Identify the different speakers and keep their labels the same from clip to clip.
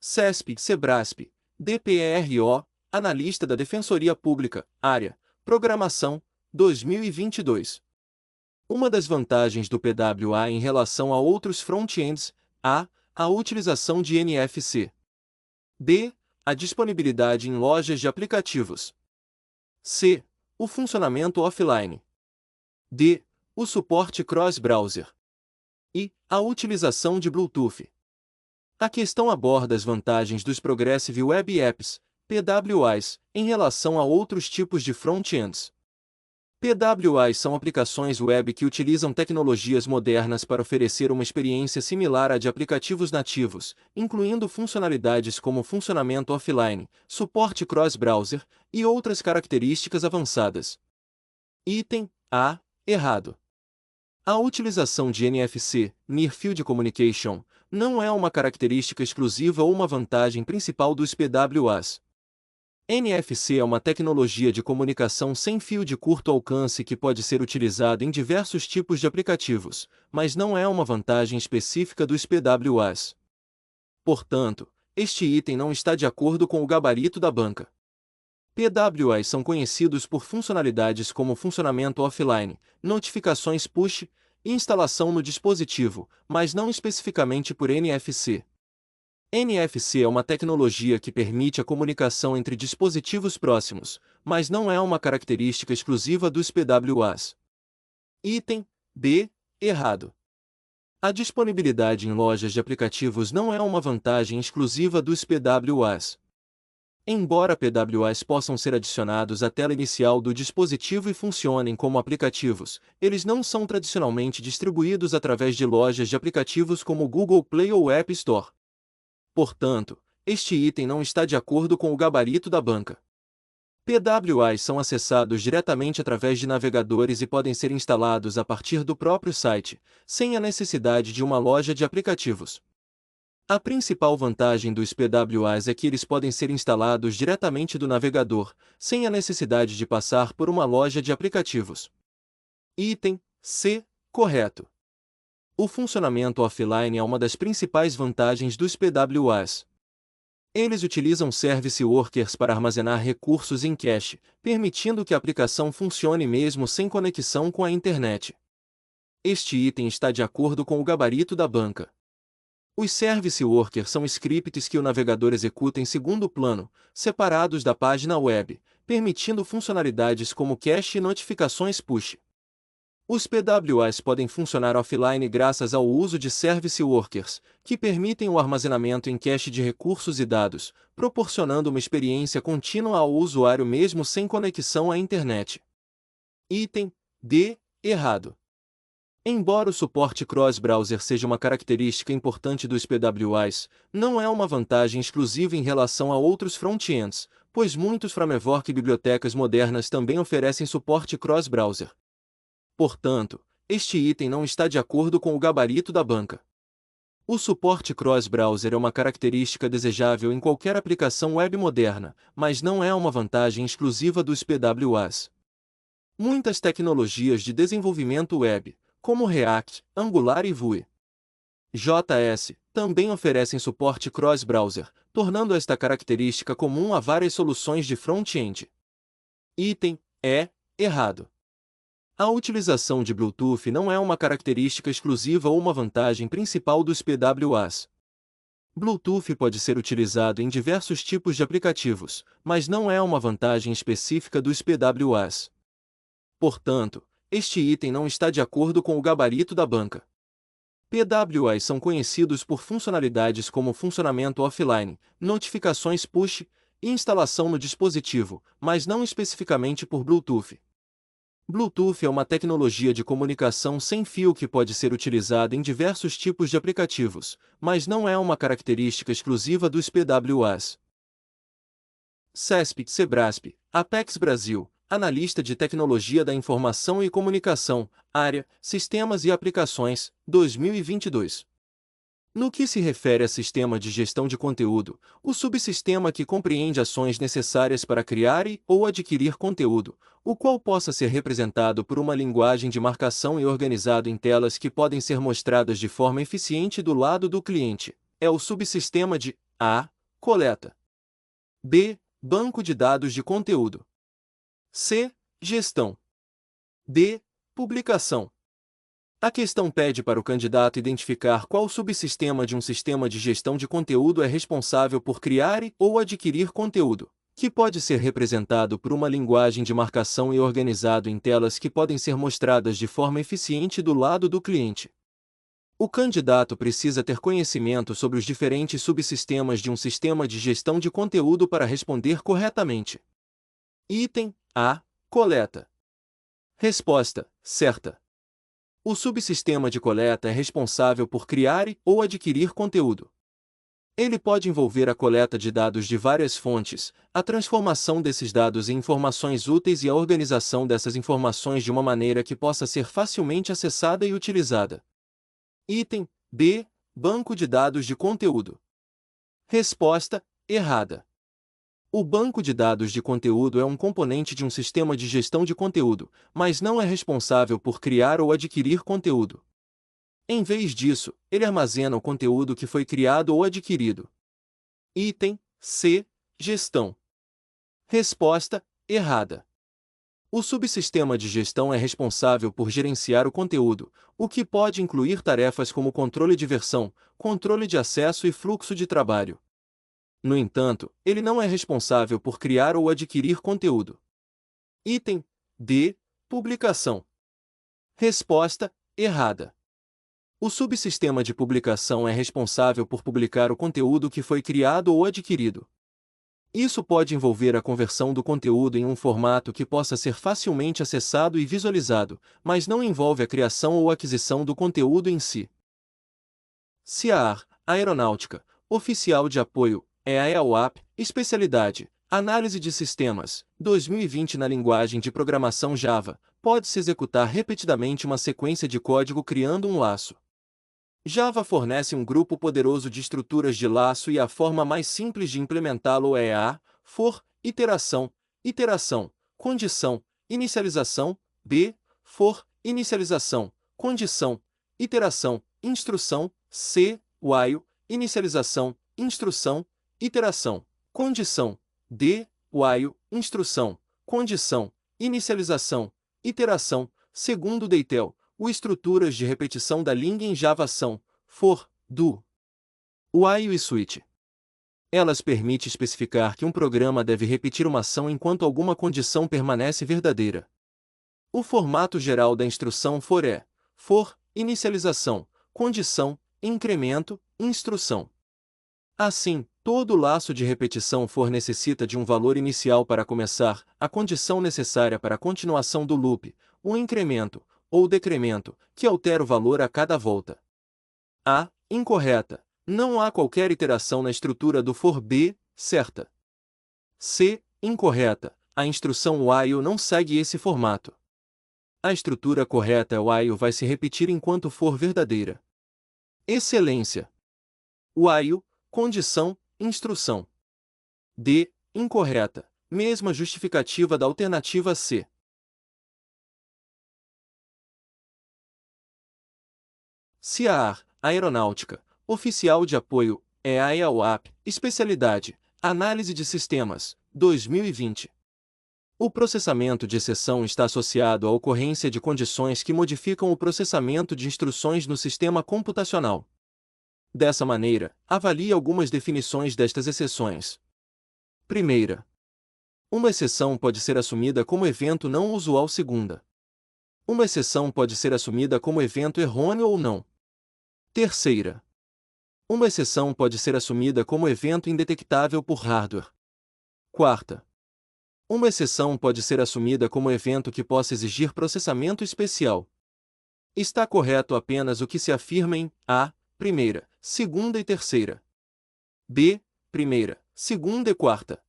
Speaker 1: CESP, SEBRASP, DPRO, Analista da Defensoria Pública, Área, Programação, 2022. Uma das vantagens do PWA em relação a outros front-ends, a utilização de NFC. D. A disponibilidade em lojas de aplicativos. C. O funcionamento offline. D. O suporte cross-browser. E. A utilização de Bluetooth. A questão aborda as vantagens dos Progressive Web Apps, PWAs, em relação a outros tipos de front-ends. PWAs são aplicações web que utilizam tecnologias modernas para oferecer uma experiência similar à de aplicativos nativos, incluindo funcionalidades como funcionamento offline, suporte cross-browser e outras características avançadas. Item A. Errado. A utilização de NFC, Near Field Communication, não é uma característica exclusiva ou uma vantagem principal dos PWAs. NFC é uma tecnologia de comunicação sem fio de curto alcance que pode ser utilizada em diversos tipos de aplicativos, mas não é uma vantagem específica dos PWAs. Portanto, este item não está de acordo com o gabarito da banca. PWAs são conhecidos por funcionalidades como funcionamento offline, notificações push e instalação no dispositivo, mas não especificamente por NFC. NFC é uma tecnologia que permite a comunicação entre dispositivos próximos, mas não é uma característica exclusiva dos PWAs. Item B. Errado. A disponibilidade em lojas de aplicativos não é uma vantagem exclusiva dos PWAs. Embora PWAs possam ser adicionados à tela inicial do dispositivo e funcionem como aplicativos, eles não são tradicionalmente distribuídos através de lojas de aplicativos como Google Play ou App Store. Portanto, este item não está de acordo com o gabarito da banca. PWAs são acessados diretamente através de navegadores e podem ser instalados a partir do próprio site, sem a necessidade de uma loja de aplicativos. A principal vantagem dos PWAs é que eles podem ser instalados diretamente do navegador, sem a necessidade de passar por uma loja de aplicativos. Item C. Correto. O funcionamento offline é uma das principais vantagens dos PWAs. Eles utilizam service workers para armazenar recursos em cache, permitindo que a aplicação funcione mesmo sem conexão com a internet. Este item está de acordo com o gabarito da banca. Os service workers são scripts que o navegador executa em segundo plano, separados da página web, permitindo funcionalidades como cache e notificações push. Os PWAs podem funcionar offline graças ao uso de service workers, que permitem o armazenamento em cache de recursos e dados, proporcionando uma experiência contínua ao usuário mesmo sem conexão à internet. Item D. Errado. Embora o suporte cross-browser seja uma característica importante dos PWAs, não é uma vantagem exclusiva em relação a outros front-ends, pois muitos frameworks e bibliotecas modernas também oferecem suporte cross-browser. Portanto, este item não está de acordo com o gabarito da banca. O suporte cross-browser é uma característica desejável em qualquer aplicação web moderna, mas não é uma vantagem exclusiva dos PWAs. Muitas tecnologias de desenvolvimento web, como React, Angular e Vue.js, também oferecem suporte cross-browser, tornando esta característica comum a várias soluções de front-end. Item E. Errado. A utilização de Bluetooth não é uma característica exclusiva ou uma vantagem principal dos PWAs. Bluetooth pode ser utilizado em diversos tipos de aplicativos, mas não é uma vantagem específica dos PWAs. Portanto, este item não está de acordo com o gabarito da banca. PWAs são conhecidos por funcionalidades como funcionamento offline, notificações push e instalação no dispositivo, mas não especificamente por Bluetooth. Bluetooth é uma tecnologia de comunicação sem fio que pode ser utilizada em diversos tipos de aplicativos, mas não é uma característica exclusiva dos PWAs. CESP, SEBRASP, Apex Brasil, Analista de Tecnologia da Informação e Comunicação, Área, Sistemas e Aplicações, 2022. No que se refere a sistema de gestão de conteúdo, o subsistema que compreende ações necessárias para criar ou adquirir conteúdo, o qual possa ser representado por uma linguagem de marcação e organizado em telas que podem ser mostradas de forma eficiente do lado do cliente, é o subsistema de coleta. B. Banco de dados de conteúdo. C. Gestão. D. Publicação. A questão pede para o candidato identificar qual subsistema de um sistema de gestão de conteúdo é responsável por criar ou adquirir conteúdo, que pode ser representado por uma linguagem de marcação e organizado em telas que podem ser mostradas de forma eficiente do lado do cliente. O candidato precisa ter conhecimento sobre os diferentes subsistemas de um sistema de gestão de conteúdo para responder corretamente. Item A. Coleta. Resposta: certa. O subsistema de coleta é responsável por criar ou adquirir conteúdo. Ele pode envolver a coleta de dados de várias fontes, a transformação desses dados em informações úteis e a organização dessas informações de uma maneira que possa ser facilmente acessada e utilizada. Item B. Banco de dados de conteúdo. Resposta: errada. O banco de dados de conteúdo é um componente de um sistema de gestão de conteúdo, mas não é responsável por criar ou adquirir conteúdo. Em vez disso, ele armazena o conteúdo que foi criado ou adquirido. Item C. Gestão. Resposta: errada. O subsistema de gestão é responsável por gerenciar o conteúdo, o que pode incluir tarefas como controle de versão, controle de acesso e fluxo de trabalho. No entanto, ele não é responsável por criar ou adquirir conteúdo. Item D. Publicação. Resposta: errada. O subsistema de publicação é responsável por publicar o conteúdo que foi criado ou adquirido. Isso pode envolver a conversão do conteúdo em um formato que possa ser facilmente acessado e visualizado, mas não envolve a criação ou aquisição do conteúdo em si. CIAR, Aeronáutica, Oficial de Apoio, EAEA-UAP, Especialidade, Análise de Sistemas, 2020 na linguagem de programação Java, pode-se executar repetidamente uma sequência de código criando um laço. Java fornece um grupo poderoso de estruturas de laço e a forma mais simples de implementá-lo é a for, iteração, condição, inicialização, b, for, inicialização, condição, iteração, instrução, c, while, inicialização, instrução, iteração, condição, d, while, instrução, condição, inicialização, iteração, segundo Deitel. As estruturas de repetição da língua em Java são for, do, while e switch. Elas permitem especificar que um programa deve repetir uma ação enquanto alguma condição permanece verdadeira. O formato geral da instrução for é for, inicialização, condição, incremento, instrução. Assim, todo laço de repetição for necessita de um valor inicial para começar, a condição necessária para a continuação do loop, um incremento, ou decremento, que altera o valor a cada volta. A. Incorreta. Não há qualquer iteração na estrutura do for B, certa. C. Incorreta. A instrução while não segue esse formato. A estrutura correta while vai se repetir enquanto for verdadeira. Excelência. While, condição, instrução. D. Incorreta. Mesma justificativa da alternativa C. CIAR, Aeronáutica, Oficial de Apoio, EAEA-UAP, Especialidade, Análise de Sistemas, 2020. O processamento de exceção está associado à ocorrência de condições que modificam o processamento de instruções no sistema computacional. Dessa maneira, avalie algumas definições destas exceções. Primeira. Uma exceção pode ser assumida como evento não usual. Segunda. Uma exceção pode ser assumida como evento errôneo ou não. Terceira. Uma exceção pode ser assumida como evento indetectável por hardware. Quarta. Uma exceção pode ser assumida como evento que possa exigir processamento especial. Está correto apenas o que se afirma em A, primeira, segunda e terceira. B, primeira, segunda e quarta.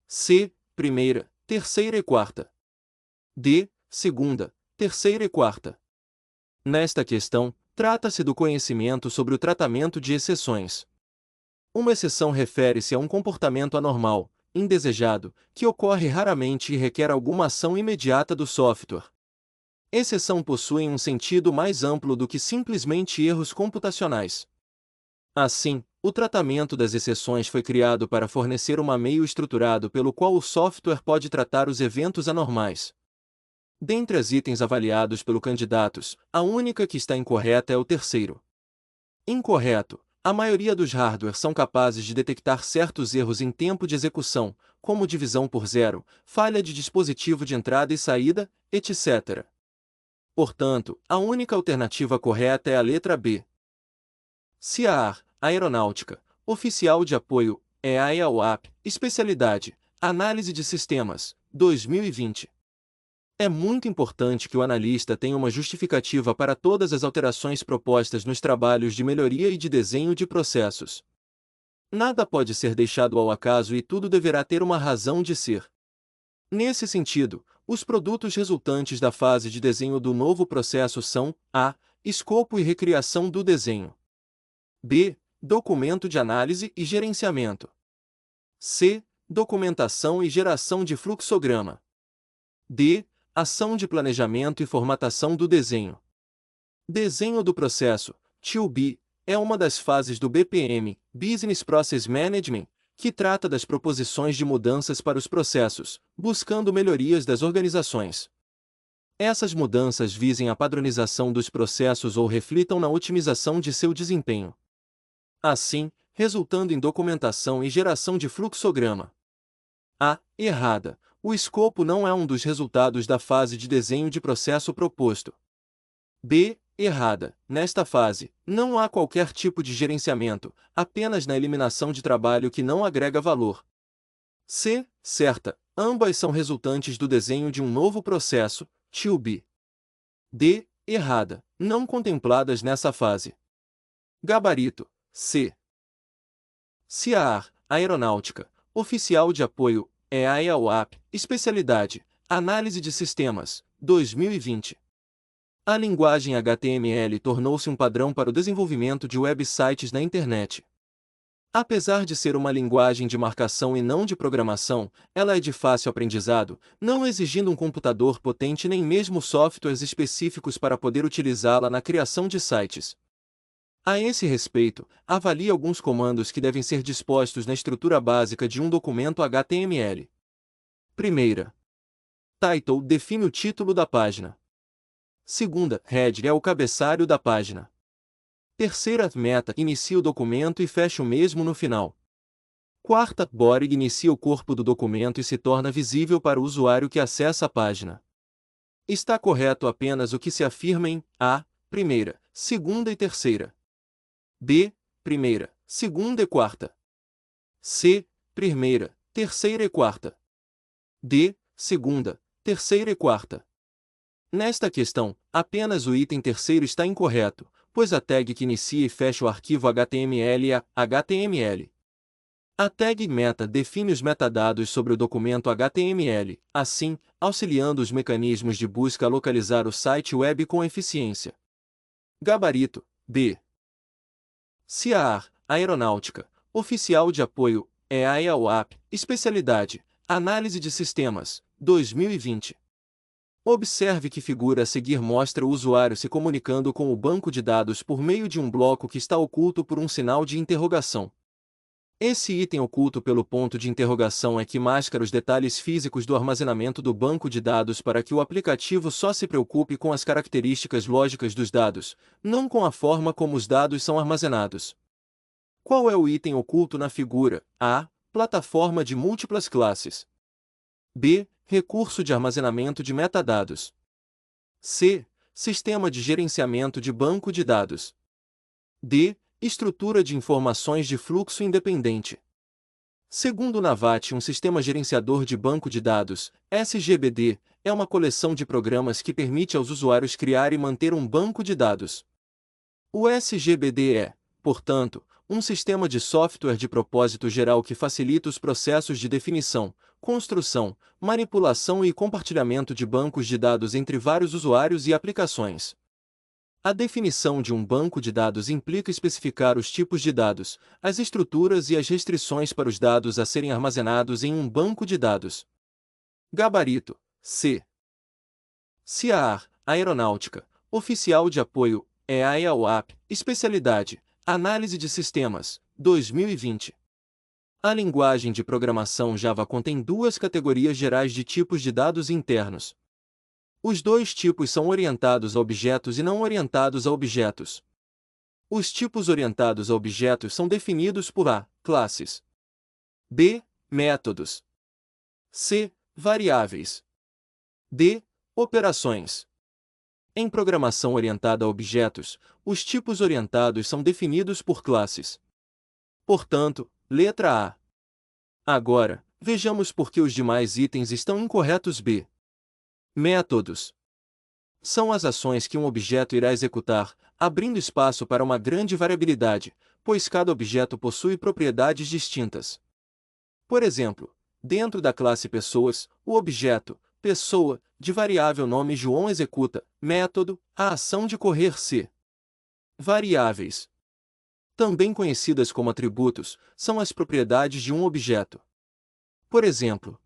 Speaker 1: C, primeira, terceira e quarta. D, segunda, terceira e quarta. Nesta questão, trata-se do conhecimento sobre o tratamento de exceções. Uma exceção refere-se a um comportamento anormal, indesejado, que ocorre raramente e requer alguma ação imediata do software. Exceção possui um sentido mais amplo do que simplesmente erros computacionais. Assim, O tratamento das exceções foi criado para fornecer um meio estruturado pelo qual o software pode tratar os eventos anormais. Dentre as itens avaliados pelo candidatos, a única que está incorreta é o terceiro. Incorreto. A maioria dos hardware são capazes de detectar certos erros em tempo de execução, como divisão por zero, falha de dispositivo de entrada e saída, etc. Portanto, a única alternativa correta é a letra B. CAR, Aeronáutica, Oficial de Apoio, EAE-UAP, Especialidade, Análise de Sistemas, 2020. É muito importante que o analista tenha uma justificativa para todas as alterações propostas nos trabalhos de melhoria e de desenho de processos. Nada pode ser deixado ao acaso e tudo deverá ter uma razão de ser. Nesse sentido, os produtos resultantes da fase de desenho do novo processo são: a. Escopo e recriação do desenho. B. Documento de análise e gerenciamento. C. Documentação e geração de fluxograma. D. Ação de planejamento e formatação do desenho. Desenho do processo, TUB, é uma das fases do BPM, Business Process Management, que trata das proposições de mudanças para os processos, buscando melhorias das organizações. Essas mudanças visem a padronização dos processos ou reflitam na otimização de seu desempenho. Assim, resultando em documentação e geração de fluxograma. A. Errada. O escopo não é um dos resultados da fase de desenho de processo proposto. B. Errada. Nesta fase, não há qualquer tipo de gerenciamento, apenas na eliminação de trabalho que não agrega valor. C. Certa. Ambas são resultantes do desenho de um novo processo, TUB. D. Errada. Não contempladas nessa fase. Gabarito. C. CAR, Aeronáutica, Oficial de Apoio, EAE-UAP, Especialidade, Análise de Sistemas, 2020. A linguagem HTML tornou-se um padrão para o desenvolvimento de websites na internet. Apesar de ser uma linguagem de marcação e não de programação, ela é de fácil aprendizado, não exigindo um computador potente nem mesmo softwares específicos para poder utilizá-la na criação de sites. A esse respeito, avalie alguns comandos que devem ser dispostos na estrutura básica de um documento HTML. Primeira. Title define o título da página. Segunda, Head é o cabeçalho da página. Terceira, Meta inicia o documento e fecha o mesmo no final. Quarta, Body inicia o corpo do documento e se torna visível para o usuário que acessa a página. Está correto apenas o que se afirma em A, primeira, segunda e terceira. B, primeira, segunda e quarta. C, primeira, terceira e quarta. D, segunda, terceira e quarta. Nesta questão, apenas o item terceiro está incorreto, pois a tag que inicia e fecha o arquivo HTML é HTML. A tag meta define os metadados sobre o documento HTML, assim, auxiliando os mecanismos de busca a localizar o site web com eficiência. Gabarito, B. CAR, Aeronáutica, Oficial de Apoio, EAE-UAP, Especialidade, Análise de Sistemas, 2020. Observe que figura a seguir mostra o usuário se comunicando com o banco de dados por meio de um bloco que está oculto por um sinal de interrogação. Esse item oculto pelo ponto de interrogação é que mascara os detalhes físicos do armazenamento do banco de dados para que o aplicativo só se preocupe com as características lógicas dos dados, não com a forma como os dados são armazenados. Qual é o item oculto na figura? A. Plataforma de múltiplas classes. B. Recurso de armazenamento de metadados. C. Sistema de gerenciamento de banco de dados. D. Estrutura de informações de fluxo independente. Segundo Navat, um sistema gerenciador de banco de dados, SGBD, é uma coleção de programas que permite aos usuários criar e manter um banco de dados. O SGBD é, portanto, um sistema de software de propósito geral que facilita os processos de definição, construção, manipulação e compartilhamento de bancos de dados entre vários usuários e aplicações. A definição de um banco de dados implica especificar os tipos de dados, as estruturas e as restrições para os dados a serem armazenados em um banco de dados. Gabarito, C. CAR, Aeronáutica, Oficial de Apoio, EAE-UAP, Especialidade, Análise de sistemas, 2020. A linguagem de programação Java contém duas categorias gerais de tipos de dados internos. Os dois tipos são orientados a objetos e não orientados a objetos. Os tipos orientados a objetos são definidos por a. Classes, b. Métodos, c. Variáveis, d. Operações. Em programação orientada a objetos, os tipos orientados são definidos por classes. Portanto, letra A. Agora, vejamos por que os demais itens estão incorretos. B. Métodos são as ações que um objeto irá executar, abrindo espaço para uma grande variabilidade, pois cada objeto possui propriedades distintas. Por exemplo, dentro da classe Pessoas, o objeto pessoa de variável nome João executa método a ação de correr C. Variáveis, também conhecidas como atributos, são as propriedades de um objeto. Por exemplo,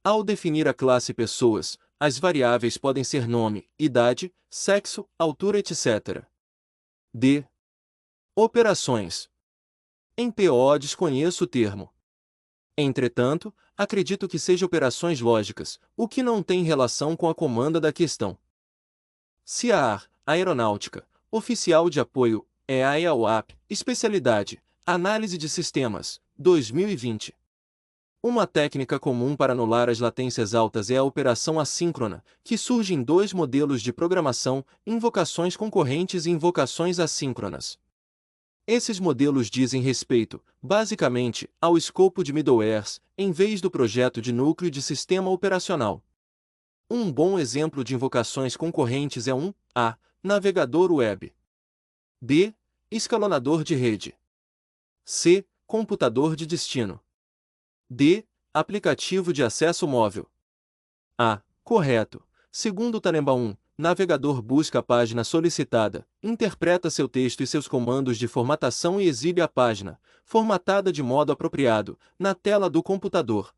Speaker 1: ao definir a classe Pessoas, as variáveis podem ser nome, idade, sexo, altura, etc. D. Operações. Em PO desconheço o termo. Entretanto, acredito que seja operações lógicas, o que não tem relação com a comanda da questão. CIAR, Aeronáutica, Oficial de Apoio, EAE-UAP, Especialidade, Análise de Sistemas, 2020. Uma técnica comum para anular as latências altas é a operação assíncrona, que surge em dois modelos de programação, invocações concorrentes e invocações assíncronas. Esses modelos dizem respeito, basicamente, ao escopo de middlewares, em vez do projeto de núcleo de sistema operacional. Um bom exemplo de invocações concorrentes é um A. Navegador web, B. Escalonador de rede, C. Computador de destino, D. Aplicativo de acesso móvel. A. Correto. Segundo o Talemba 1, navegador busca a página solicitada, interpreta seu texto e seus comandos de formatação e exibe a página, formatada de modo apropriado, na tela do computador.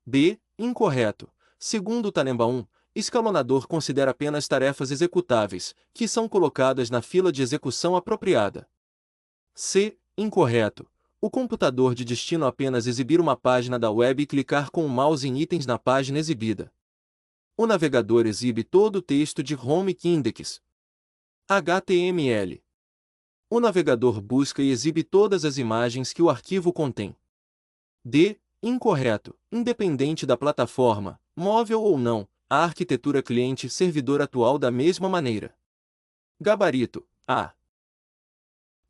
Speaker 1: B. Incorreto. Segundo o Talemba 1, escalonador considera apenas tarefas executáveis, que são colocadas na fila de execução apropriada. C. Incorreto. O computador de destino apenas exibir uma página da web e clicar com o mouse em itens na página exibida. O navegador exibe todo o texto de home index. HTML. O navegador busca e exibe todas as imagens que o arquivo contém. D. Incorreto. Independente da plataforma, móvel ou não, a arquitetura cliente-servidor atual da mesma maneira. Gabarito. A.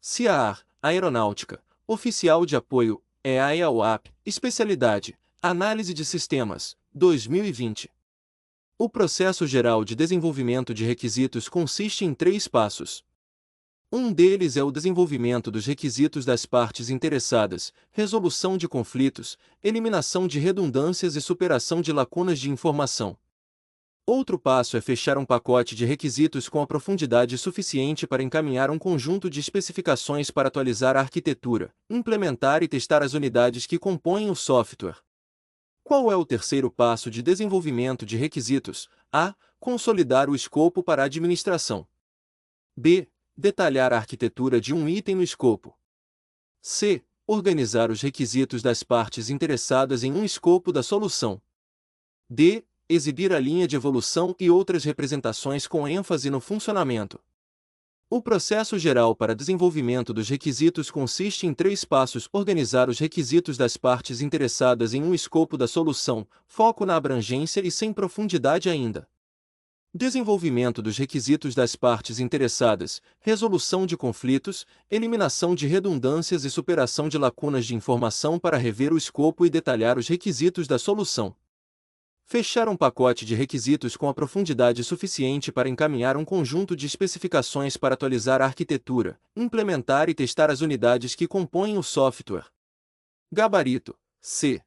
Speaker 1: CIAR, Aeronáutica, Oficial de Apoio, EAE-UAP, Especialidade, Análise de Sistemas, 2020. O processo geral de desenvolvimento de requisitos consiste em 3 passos. Um deles é o desenvolvimento dos requisitos das partes interessadas, resolução de conflitos, eliminação de redundâncias e superação de lacunas de informação. Outro passo é fechar um pacote de requisitos com a profundidade suficiente para encaminhar um conjunto de especificações para atualizar a arquitetura, implementar e testar as unidades que compõem o software. Qual é o terceiro passo de desenvolvimento de requisitos? A. Consolidar o escopo para a administração. B. Detalhar a arquitetura de um item no escopo. C. Organizar os requisitos das partes interessadas em um escopo da solução. D. Exibir a linha de evolução e outras representações com ênfase no funcionamento. O processo geral para desenvolvimento dos requisitos consiste em 3 passos: organizar os requisitos das partes interessadas em um escopo da solução, foco na abrangência e sem profundidade ainda. Desenvolvimento dos requisitos das partes interessadas, resolução de conflitos, eliminação de redundâncias e superação de lacunas de informação para rever o escopo e detalhar os requisitos da solução. Fechar um pacote de requisitos com a profundidade suficiente para encaminhar um conjunto de especificações para atualizar a arquitetura, implementar e testar as unidades que compõem o software. Gabarito: C.